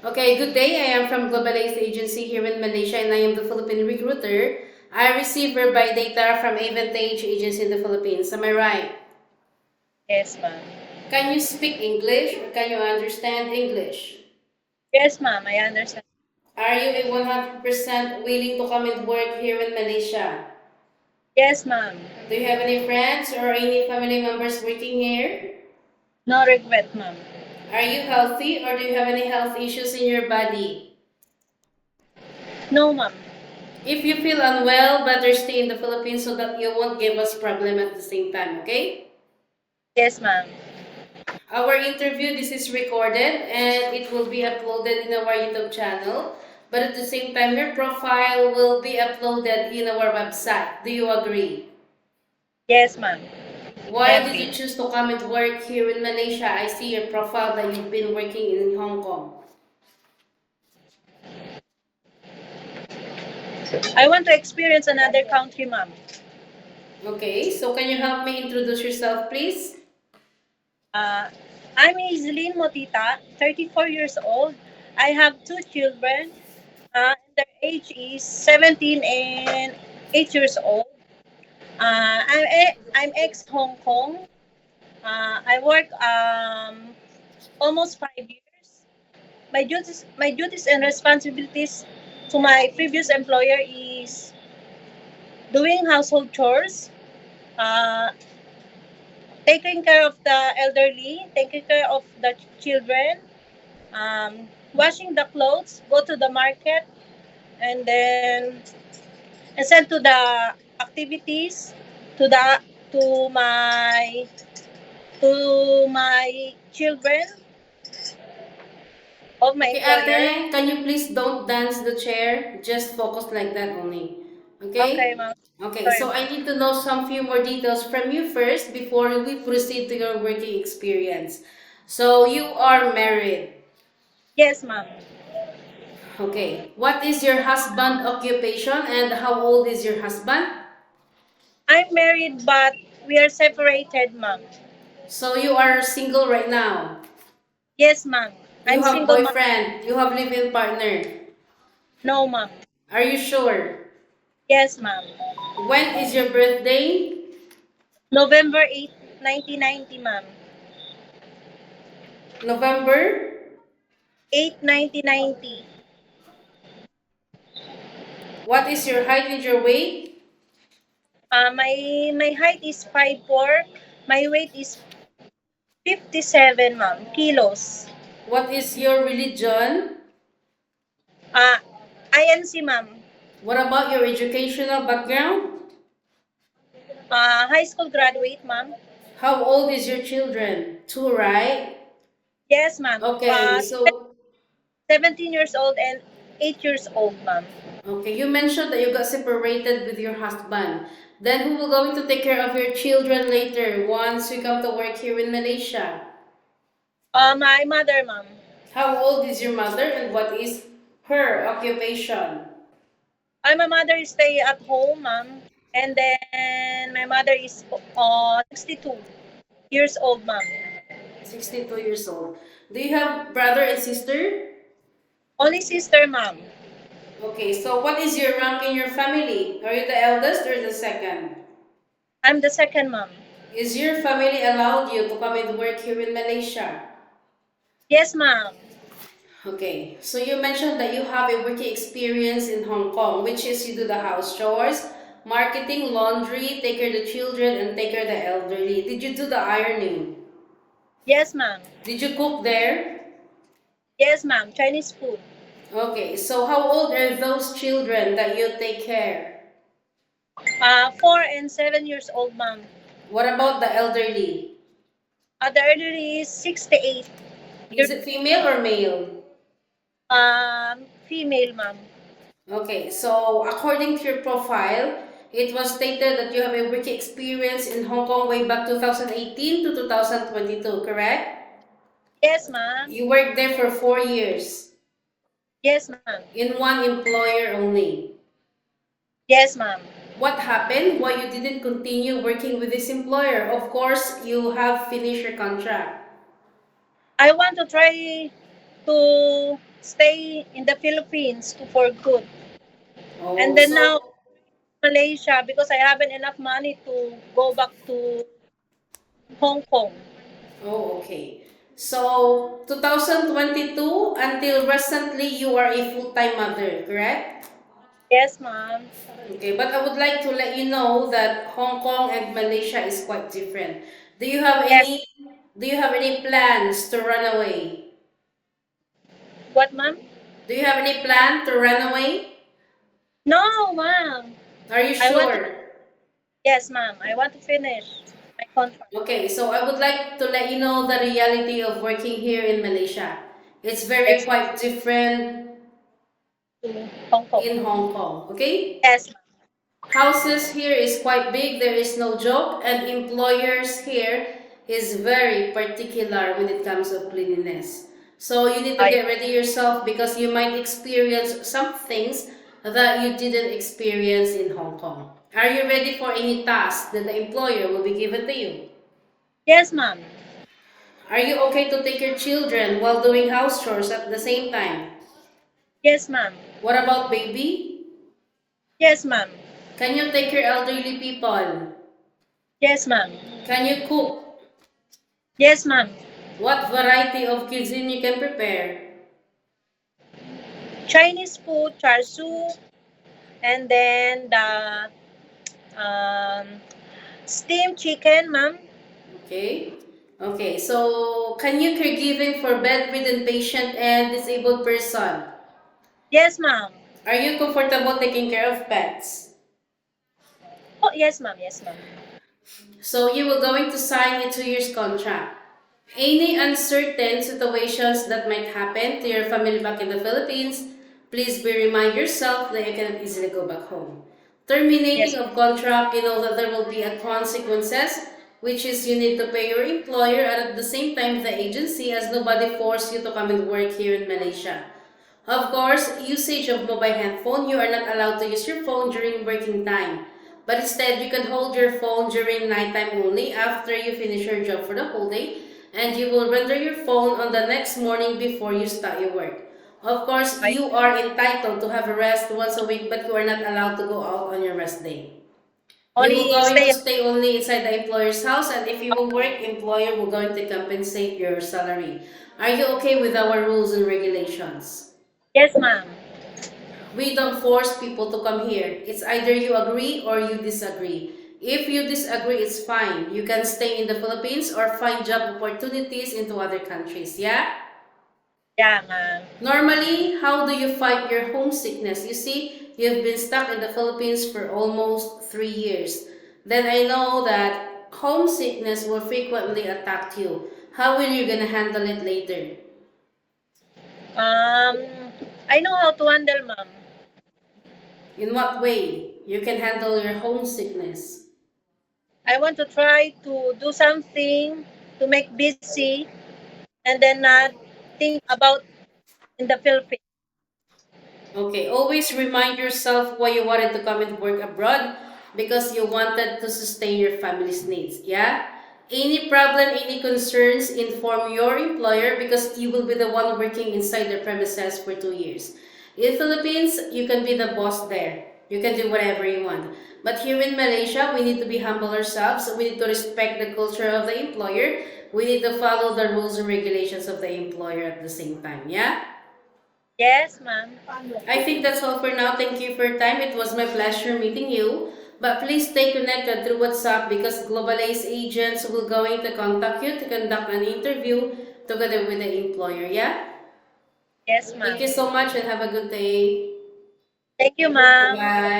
Okay, good day. I am from Globalize Agency here in Malaysia and I am the Philippine recruiter. I receive verify data from Avantage Agency in the Philippines. Am I right? Yes, ma'am. Can you speak English or can you understand English? Yes, ma'am. I understand. Are you a 100% willing to come and work here in Malaysia? Yes, ma'am. Do you have any friends or any family members working here? No regret, ma'am. Are you healthy or do you have any health issues in your body? No, ma'am. If you feel unwell, better stay in the Philippines so that you won't give us problem at the same time, okay? Yes, ma'am. Our interview, this is recorded and it will be uploaded in our YouTube channel. But at the same time, your profile will be uploaded in our website. Do you agree? Yes, ma'am. I Why did agree. you choose to come and work here in Malaysia? I see your profile that you've been working in Hong Kong. I want to experience another country, ma'am. Okay, so can you help me introduce yourself, please? Uh, I'm Iselin Motita, 34 years old. I have two children. Their age is 17 and 8 years old. I'm ex Hong Kong. I work almost 5 years. My duties and responsibilities to my previous employer is doing household chores, uh, taking care of the elderly, taking care of the children, washing the clothes, go to the market, and then and send to the activities to the to my to my children of my Okay, employer. ate, can you please don't dance the chair? Just focus like that only. Okay, Okay? ma'am. Okay, Sorry, so ma'am. I need to know some few more details from you first before we proceed to your working experience. So you are married. Yes, ma'am. Okay. What is your husband occupation and how old is your husband? I'm married, but we are separated, ma'am. So you are single right now. Yes, ma'am. You I'm have single mom. boyfriend. You have live-in partner. No, ma'am. Are you sure? Yes, ma'am. When is your birthday? November 8, 1990, ma'am. November? 8, 1990. What is your height and your weight? My height is 5'4". My weight is 57, ma'am, kilos. What is your religion? Uh, INC, ma'am. What about your educational background? High school graduate, ma'am. How old is your children? Two, right? Yes, ma'am. Okay, so 17 years old and 8 years old, ma'am. okay, you mentioned that you got separated with your husband. Then who will going to take care of your children later once you come to work here in Malaysia? My mother, ma'am. How old is your mother and what is her occupation? My mother stay at home, ma'am. And then my mother is 62 years old, ma'am. 62 years old. Do you have brother and sister? Only sister, ma'am. Okay, so what is your rank in your family? Are you the eldest or the second? I'm the second, ma'am. Is your family allowed you to come and work here in Malaysia? Yes, ma'am. Okay, so you mentioned that you have a working experience in Hong Kong, which is you do the house chores, marketing, laundry, take care of the children, and take care of the elderly. Did you do the ironing? Yes, ma'am. Did you cook there? Yes, ma'am. Chinese food. Okay, so how old are those children that you take care? 4 and 7 years old, ma'am. What about the elderly? The elderly is 68 Is years. it female or male? Female, ma'am. Okay, so according to your profile, it was stated that you have a work experience in Hong Kong way back 2018 to 2022, correct? Yes, ma'am. You worked there for 4 years Yes, ma'am. in one employer only. Yes, ma'am. What happened? Why you didn't continue working with this employer? Of course, you have finished your contract. I want to try to stay in the Philippines to for good. And Oh, then now so Malaysia because I haven't enough money to go back to Hong Kong. oh, okay. So 2022 until recently you are a full-time mother, correct? Yes, ma'am. Okay, but I would like to let you know that Hong Kong and Malaysia is quite different. Do you have Yes. any do you have any plans to run away? What, ma'am? Do you have any plan to run away? No, ma'am. Are you I want to. sure? Yes, ma'am. I want to finish my contract Okay, so I would like to let you know the reality of working here in Malaysia. It's very yes, quite different to Hong Kong. in Hong Kong, okay? Yes, ma'am. Houses here is quite big, there is no joke, and employers here is very particular when it comes to cleanliness. So you need to I, get ready yourself because you might experience some things that you didn't experience in Hong Kong. Are you ready for any task that the employer will be given to you? yes, ma'am. Are you okay to take your children while doing house chores at the same time? Yes, ma'am. What about baby? Yes, ma'am. Can you take your elderly people? Yes, ma'am. Can you cook? Yes, ma'am. What variety of cuisine you can prepare? Chinese food, char siu, and then the um, steamed chicken, ma'am. Okay. Okay, so can you caregiving for bedridden patient and disabled person? Yes, ma'am. Are you comfortable taking care of pets? Oh, yes, ma'am. Yes, ma'am. So you will going to sign a 2 years contract. Any uncertain situations that might happen to your family back in the Philippines, please be remind yourself that you cannot easily go back home. Terminating Yes, of contract, you know that there will be a consequences, which is you need to pay your employer and at the same time the agency as nobody forced you to come and work here in Malaysia. Of course, usage of mobile handphone, you are not allowed to use your phone during working time. But instead, you can hold your phone during nighttime only after you finish your job for the whole day, and you will render your phone on the next morning before you start your work. Of course, I you are entitled to have a rest once a week, but you are not allowed to go out on your rest day. You will only going to stay. stay only inside the employer's house, and if you will work, employer will going to compensate your salary. Are you okay with our rules and regulations? Yes, ma'am. We don't force people to come here. It's either you agree or you disagree. If you disagree, it's fine. You can stay in the Philippines or find job opportunities into other countries, yeah? Yeah, ma'am. Normally, how do you fight your homesickness? You see, you've been stuck in the Philippines for almost 3 years. Then I know that homesickness will frequently attack you. How will you gonna handle it later? Um, I know how to handle, ma'am. In what way you can handle your homesickness? I want to try to do something to make busy and then not think about in the Philippines. Okay, always remind yourself why you wanted to come and work abroad because you wanted to sustain your family's needs. Yeah? Any problem, any concerns, inform your employer because you will be the one working inside the premises for 2 years. In Philippines, you can be the boss there. You can do whatever you want. But here in Malaysia, we need to be humble ourselves. We need to respect the culture of the employer. We need to follow the rules and regulations of the employer at the same time. Yeah? Yes, ma'am. I think that's all for now. Thank you for your time. It was my pleasure meeting you. But please stay connected through WhatsApp because Globalize agents will going to contact you to conduct an interview together with the employer. Yeah? Yes, Thank ma'am. you so much and have a good day. Thank you, ma'am. Bye-bye.